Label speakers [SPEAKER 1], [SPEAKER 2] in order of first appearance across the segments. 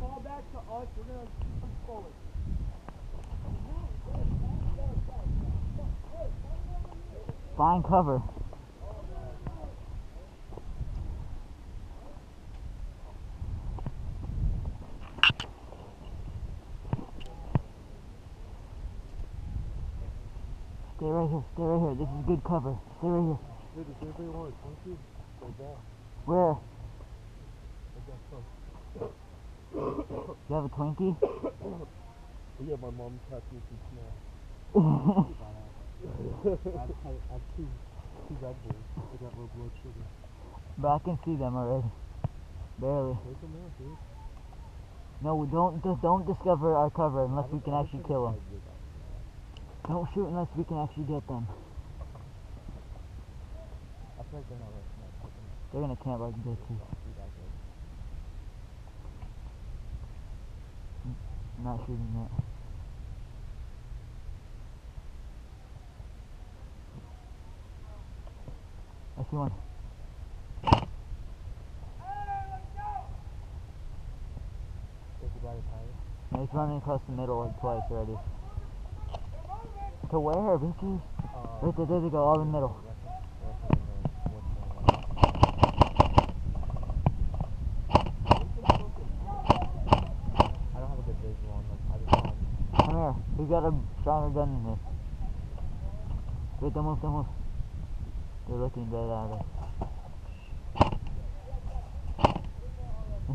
[SPEAKER 1] fall back to us. We're gonna push forward.
[SPEAKER 2] Find cover. Stay right here. Stay right here. This is good cover. Stay right here.
[SPEAKER 1] Dude, does anybody want a Twinkie? Like that.
[SPEAKER 2] Where?
[SPEAKER 1] I got some.
[SPEAKER 2] You have a Twinkie?
[SPEAKER 1] Yeah, my mom packed me some snacks. I have two Red Bulls. I got low blood sugar.
[SPEAKER 2] But I can see them already. Barely.
[SPEAKER 1] Take them out, dude.
[SPEAKER 2] No, don't discover our cover unless we can actually kill them. Don't shoot unless we can actually get them.
[SPEAKER 1] I feel like they're not right now.
[SPEAKER 2] They're gonna camp like bitches. I'm not shooting yet. I see one. Yeah, he's running across the middle like twice already. To where, bitches? Right there, there they go, all in the middle. I don't have a good visual on them. Come here, we got a stronger gun than this. Wait, don't move, don't move. They're looking dead at us.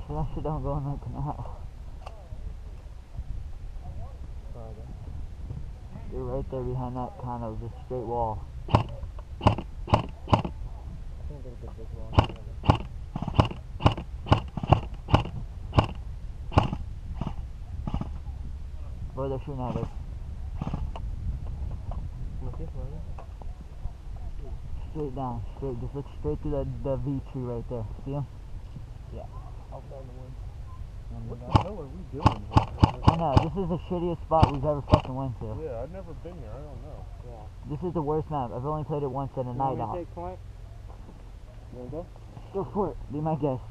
[SPEAKER 2] That shit don't go in that canal. They're right there behind that kind of just straight wall. I think there's a good visual on it. Oh, they're shooting at us. Straight down, straight. Just look straight through the V tree right there. See him? Yeah.
[SPEAKER 1] Outside the woods. What the hell are we doing here?
[SPEAKER 2] I know, this is the shittiest spot we've ever fucking went to.
[SPEAKER 1] Yeah, I've never been here. I don't know. Yeah.
[SPEAKER 2] This is the worst map. I've only played it once at a night out.
[SPEAKER 1] Take point? You wanna go?
[SPEAKER 2] Go for it. Be my guest.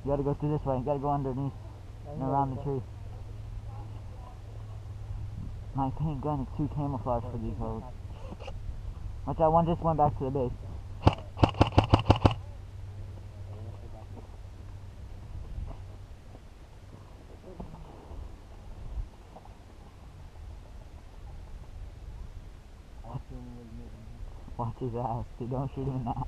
[SPEAKER 2] You gotta go through this way. You gotta go underneath and around the tree. My paint gun is too camouflaged for these hoes. Watch out, one just went back to the base. Watch his ass, dude. Don't shoot him in the ass.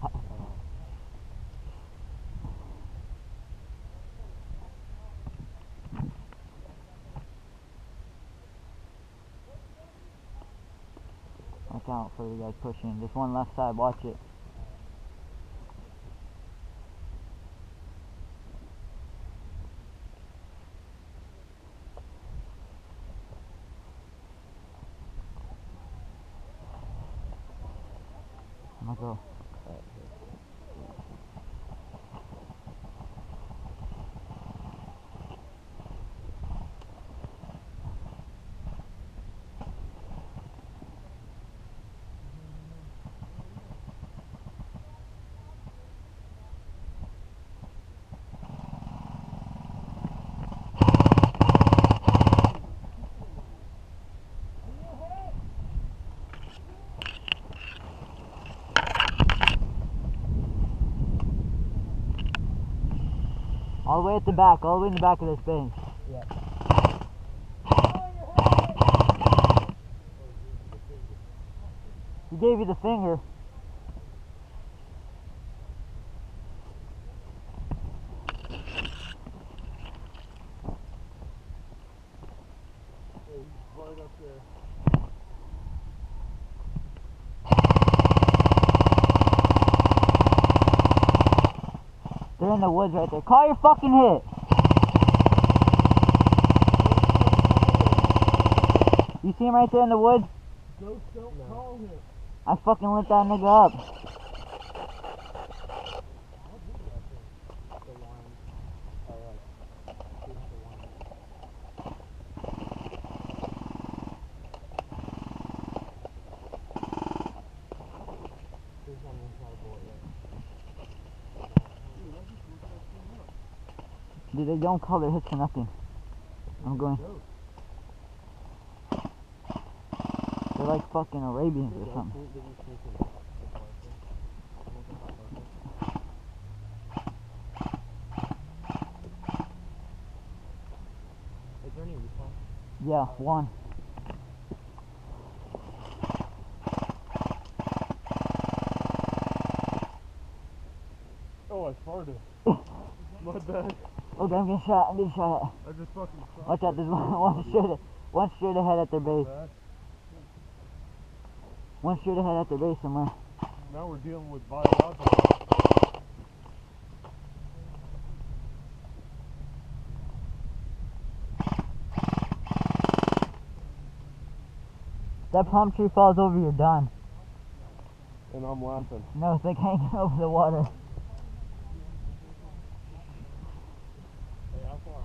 [SPEAKER 2] Watch out for the guys pushing. There's one left side, watch it. I'm gonna go. All the way at the back, all the way in the back of this base. Yeah. He gave you the finger.
[SPEAKER 1] Right up there.
[SPEAKER 2] They're in the woods right there. Call your fucking hit. You see him right there in the woods?
[SPEAKER 1] Ghost, don't call him.
[SPEAKER 2] I fucking lit that nigga up. dude, they don't call their hits for nothing. I'm going. They're like fucking Arabians or something.
[SPEAKER 1] Is there any respawn?
[SPEAKER 2] Yeah, one.
[SPEAKER 1] Oh, I farted. My bad.
[SPEAKER 2] Oh, I'm getting shot. I'm getting shot at.
[SPEAKER 1] I just fucking shot.
[SPEAKER 2] Watch out, there's one straight ahead at their base. One straight ahead at their base somewhere.
[SPEAKER 1] Now we're dealing with biological.
[SPEAKER 2] That palm tree falls over, you're done.
[SPEAKER 1] And I'm laughing.
[SPEAKER 2] No, it's like hanging over the water.
[SPEAKER 1] Hey, how far?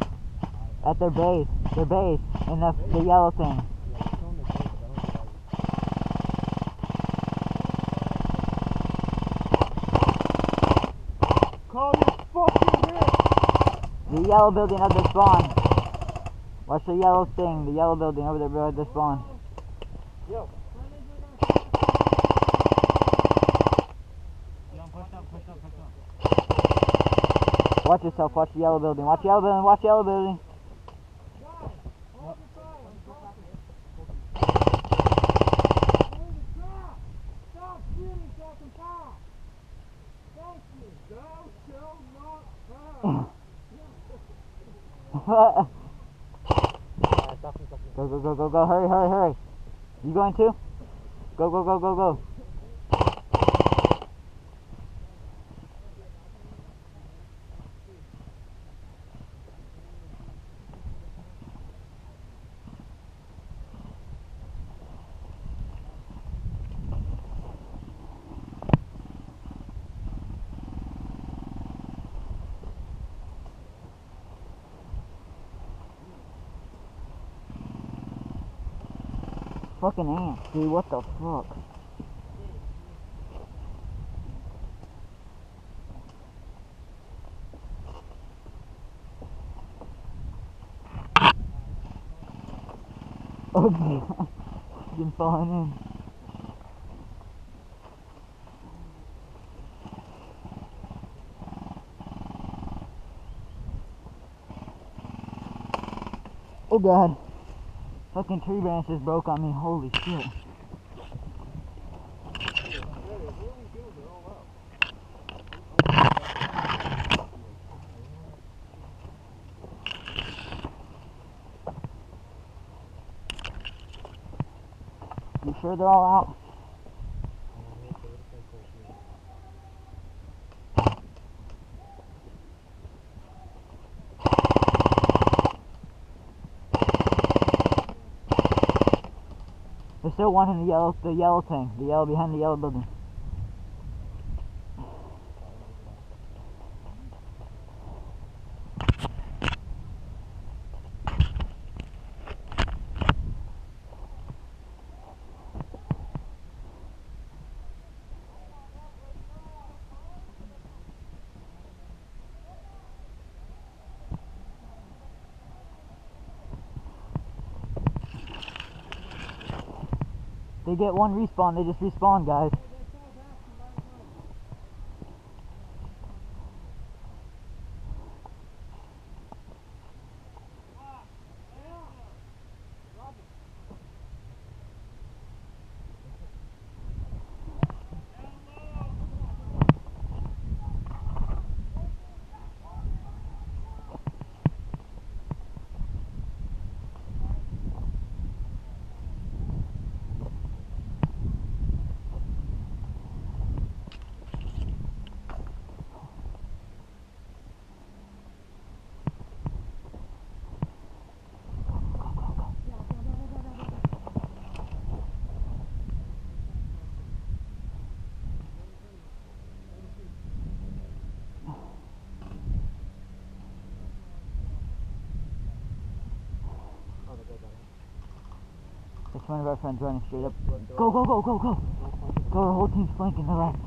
[SPEAKER 2] At their base, in the yellow thing.
[SPEAKER 1] Yeah, they're showing the base, but I don't get why. Call your fucking hit!
[SPEAKER 2] The yellow building of their spawn. Watch the yellow thing, the yellow building over there by their spawn.
[SPEAKER 1] Yo.
[SPEAKER 2] Watch yourself, watch the yellow building, watch the yellow building, watch the yellow building.
[SPEAKER 3] Stop shooting so I can pass. Thank you. Thou shalt not pass.
[SPEAKER 2] Go, hurry. You going too? Go. Fucking ants, dude, what the fuck? Okay. Been falling in. Oh god. Fucking tree branches broke on me, holy shit. You sure they're all out? There's still one in the yellow thing, the yellow behind the yellow building. They get one respawn, they just respawn, guys. It's one of our friends running straight up. Go. Go, our whole team's flanking the left.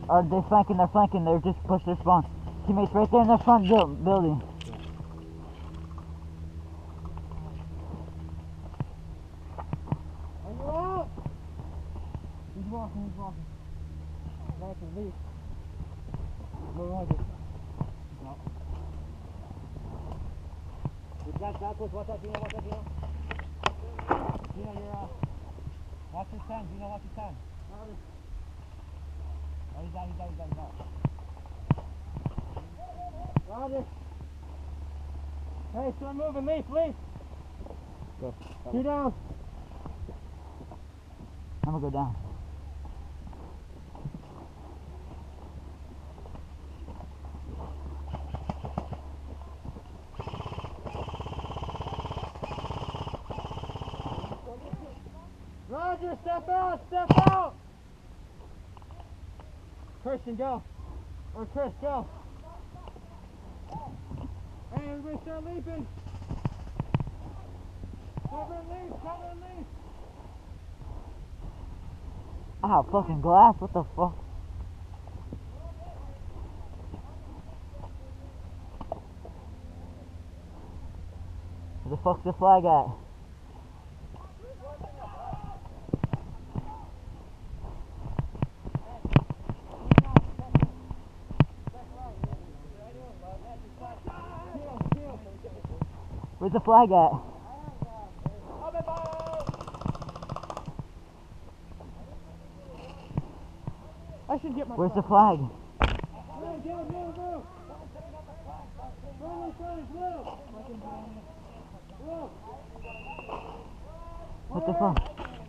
[SPEAKER 2] Or they're flanking, they're just push their spawn. Teammates right there in the front building.
[SPEAKER 3] Are you out? He's walking. Nice and leave. Move on. No. We've got backwards. Watch out, Gino. Gino, you're watch his time. Gino, watch his time. Oh, he's out. Roger. Hey, start moving. Leaf.
[SPEAKER 2] Go.
[SPEAKER 3] Two down.
[SPEAKER 2] I'm gonna go down.
[SPEAKER 3] Roger, step out! Christian, go. Or Chris, go. Hey, everybody start leaping. Cover and leap.
[SPEAKER 2] Ow, fucking glass, what the fuck? Where the fuck's the flag at? Where's the flag at?
[SPEAKER 3] I should get my
[SPEAKER 2] Where's the flag?
[SPEAKER 3] Move.
[SPEAKER 2] What the fuck?